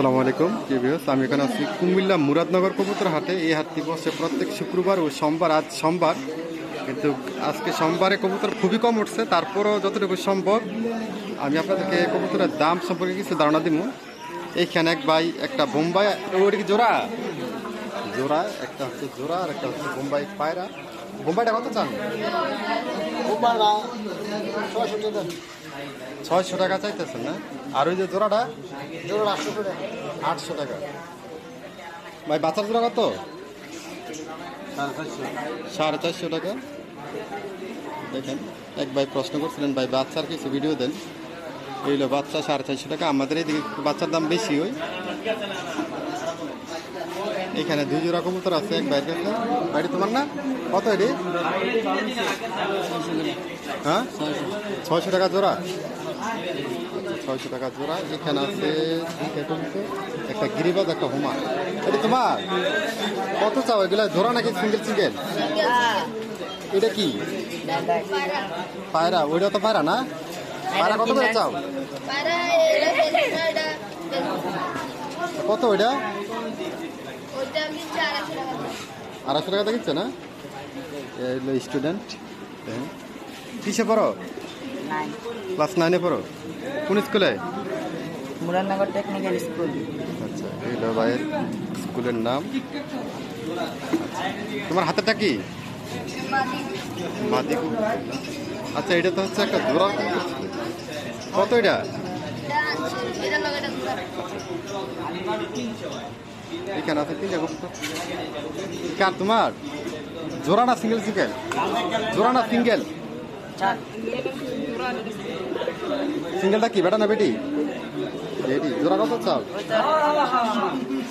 আসসালামু আলাইকুম ভিউয়ার্স, আমি এখানে আছি কুমিল্লা মুরাদনগর কবুতর হাটে। এই হাটটি বসে প্রত্যেক শুক্রবার ও সোমবার। আজ সোমবার, কিন্তু আজকে সোমবারে কবুতর খুবই কম উঠছে। তারপরও যতটুকু সম্ভব আমি আপনাদেরকে কবুতরের দাম সম্পর্কে কিছু ধারণা দিব। এইখানে এক ভাই একটা বোম্বাই, ওটা কি জোড়া জোড়া, একটা হচ্ছে জোড়া আর একটা হচ্ছে বোম্বাই পায়রা। বোম্বাইটা কত চান? 600 টাকা চাইতেছেন না? আর ওই যে জোড়াটা 800 টাকা। ভাই বাচ্চার জোড়া কত? 450 টাকা। দেখেন, এক ভাই প্রশ্ন করছিলেন, ভাই বাচ্চার কিছু ভিডিও দেন। এইগুলো বাচ্চা 450 টাকা। আমাদের এইদিকে বাচ্চার দাম বেশি হয়। এখানে 2 জোড়া কবুতর আছে এক ভাইয়ের কাছে। ভাইটি তোমার না? কত এটি? হ্যাঁ, 600 টাকা জোড়া। 600 টাকা জোড়া। এখানে আছে একটা গিরিবাজ, একটা হুমা। এটা তোমার? কত চাও এগুলা? জোড়া নাকি সিঙ্গেল সিঙ্গেল? এটা কি পায়রা? ওইটা তো পায়রা না? পায়রা কত করে চাও? কত ওইটা? 250 টাকা দেখিচ্ছে না? স্টুডেন্ট কিসে পড়ো? ক্লাস 9-এ পড়ো? কোন স্কুলে? Muradnagar technical school. আচ্ছা, এই ভাইয়ের স্কুলের নাম। তোমার হাতেটা কি? মাদি। আচ্ছা, এটা তো হচ্ছে একটা জোড়া। কত এটা? এখানে আছে 3টা কবুতর। কার তোমার? জোড়া না সিঙ্গেল সিঙ্গেল? জোড়া না সিঙ্গেল? সিঙ্গেলটা কি বেটা না বেটি? বেটি। জোড়া কত চাও?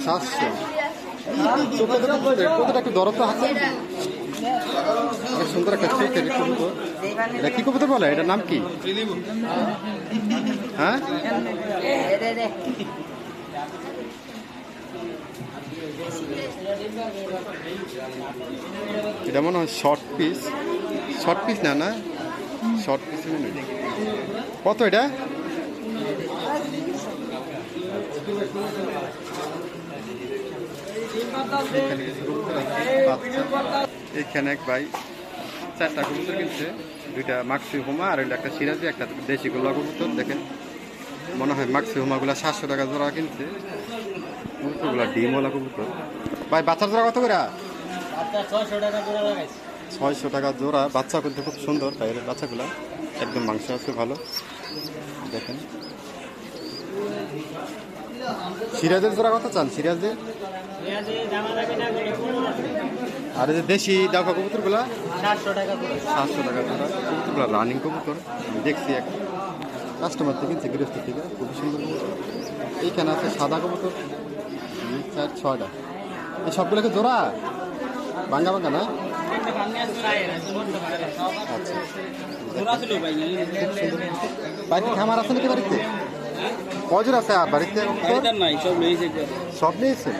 700। কতটা একটু দরদ তো হাতে। সুন্দর একটা চোখের কবুতর। এটা কি কবুতর বলে? এটার নাম কি? হ্যাঁ, এটা মনে হয় শর্ট পিস। শর্ট পিস না? না, শর্ট পিস। কত এটা? এখানে এক ভাই 4টা কবুতর কিনছে। 2টা মাক্সি হুমা আর একটা সিরাজি, একটা দেশি গোলা কবুতর। দেখেন, মনে হয় মাক্সি হুমাগুলা 700 টাকা জোড়া কিনছে। কবুতরগুলা ডিমওয়ালা কবুতর। ভাই বাচ্চার জোড়া কত করে? 600 টাকা জোড়া। বাচ্চা কিন্তু খুব সুন্দর বাইরের বাচ্চাগুলা, একদম মাংস আছে ভালো। দেখেন, সিরাজের জোড়া কত চান? সিরাজের আর এই যে দেশি ডাকা কবুতর গুলা 700 টাকা জোড়া। কবুতরগুলা রানিং কবুতর। দেখছি এক কাস্টমার থেকে কিনছে, গৃহস্থ থেকে। খুবই সুন্দর কবুতর। এইখানে আছে সাদা কবুতর 4-6টা। এই সবগুলোকে জোড়া ভাঙ্গা ভাঙ্গা না? আচ্ছা, বাড়িতে খামার আছে নাকি? বাড়িতে কজন আছে? আর বাড়িতে সব নিয়েছে।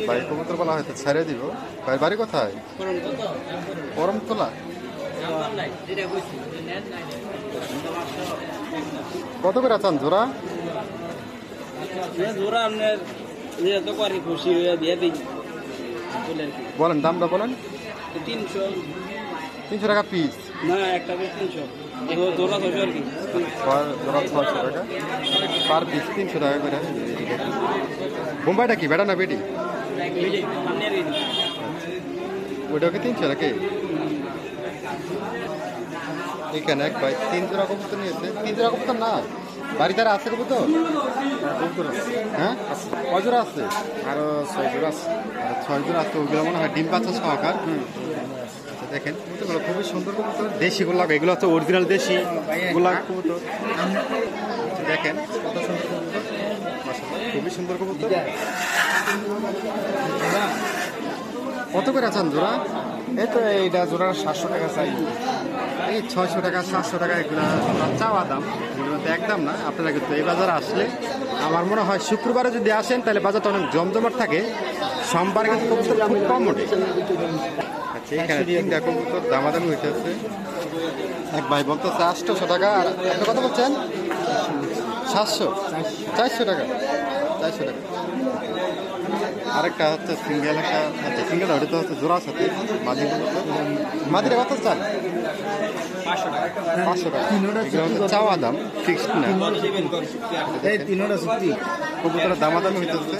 বাড়ির কবুতর বলা হয়তো ছেড়ে দিব। ভাইয়ের বাড়ি কোথায়? করমতলা। কত করে চান জোড়া? বলেন, দামটা বলেন। 300 টাকা পিস না, একটা পিস 300। জোড়া 600 আর কি। জোড়া 600 টাকা পার পিস, 300 টাকা করে। বোম্বাইটা কি বেটা না বেটি? ওইটাও কি 300 নাকি? এখানে এক ভাই 3 জোড়া কবুতর নিয়েছে। 3 জোড়া কবুতর না, বাড়িতে আর আছে কবুতর? হ্যাঁ, কয় জোড়া আছে? আরো 6 জোড়া আছে। 6 জোড়া আছে। ওইগুলো মনে হয় ডিম বাচ্চা সহকার। দেখেন, কবুতরগুলো খুবই সুন্দর কবুতর। দেশি গোলাপ, এগুলো হচ্ছে অরিজিনাল দেশি গোলাপ কবুতর। দেখেন কত সুন্দর কবুতর, মাশাআল্লাহ, খুবই সুন্দর কবুতর। কত করে আছেন জোড়া? এই তো এইটা জোড়া 700 টাকা চাই। এই 600 টাকা 700 টাকা এগুলো চাওয়া দাম, এগুলো তো একদম না। আপনারা কিন্তু এই বাজারে আসলে, আমার মনে হয় শুক্রবারে যদি আসেন তাহলে বাজারটা অনেক জমজমাট থাকে। সোমবারে কিন্তু কবুতর খুব কম ওঠে। আচ্ছা, এখানে 3টা কবুতর দামাদামি হইতেছে। এক ভাই বলতেছে 800 টাকা। আর একটা কথা বলছেন 700 400 টাকা 400 টাকা। আরেকটা হচ্ছে সিঙ্গেল একটা আচ্ছা সিঙ্গেল ওটা তো হচ্ছে জোড়ার সাথে মাদিরে কত চান 500 টাকা। এগুলো হচ্ছে চাওয়া দাম ফিক্সড না, এই তিনটা সত্যি কবুতরের দামাদামি হইতেছে।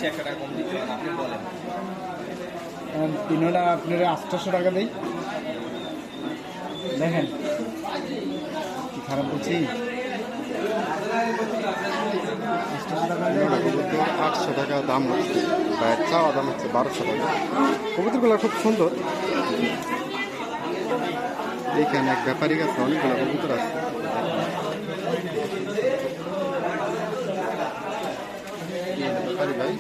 তিনটা আপনারা 800 টাকা দেই। দেখেন কি খারাপ বলছি। 800 টাকা দাম হচ্ছে, চাওয়া দাম হচ্ছে 1200 টাকা। কবুতরগুলো খুব সুন্দর। এইখানে এক ব্যাপারী কাছে অনেকগুলো কবুতর আছে। ব্যাপারী ভাই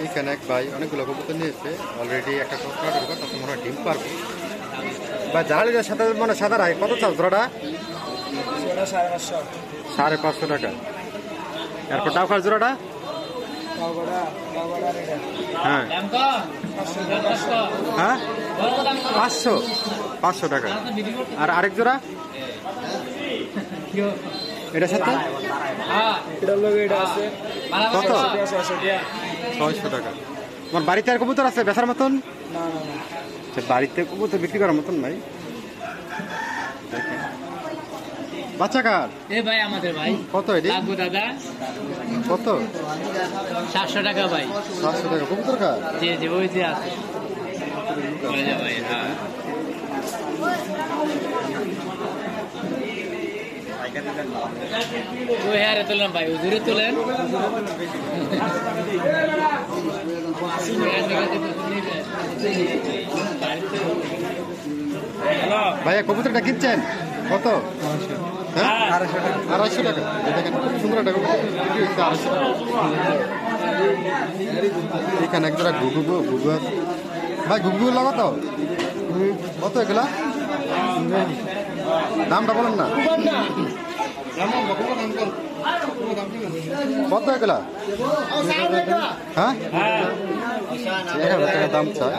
এইখানে এক ভাই অনেকগুলো কবুতর নিয়েছে অলরেডি। একটা কবুতর ঢোকা তখন মনে হয় ডিম পারবো বা জালালিদের সাথে মানে সাদা রায় কত চাল জোড়াটা 550 টাকা। এরপর টাকার জোড়াটা হ্যাঁ হ্যাঁ 500 টাকা। আর আরেক জোড়া এটার সাথে কত 600 টাকা। তোমার বাড়িতে আর কবুতর আছে বেচার মতন? বাড়িতে কবুতর বিক্রি করার মতন নাই। বাচ্চা কার এ ভাই আমাদের ভাই কত এটি লাগবো দাদা কত 700 টাকা ভাই 700 টাকা কবুতর কার? জি জি ওই যে আছে ওই যে ভাই হ্যাঁ ওই হারে তোলেন ভাই দূরে তোলেন ভাইয়া কবুতরটা কিনছেন কত? হ্যাঁ 250 টাকা। দেখেন খুব সুন্দর একটা কবুতর বিক্রি হচ্ছে 250 টাকা। এখানে এক জোড়া ঘুঘু আছে ভাই। ঘুঘু লাগাত কত এগুলা? দামটা বলেন না কত এগুলা? হ্যাঁ 1000 টাকা দাম চায়।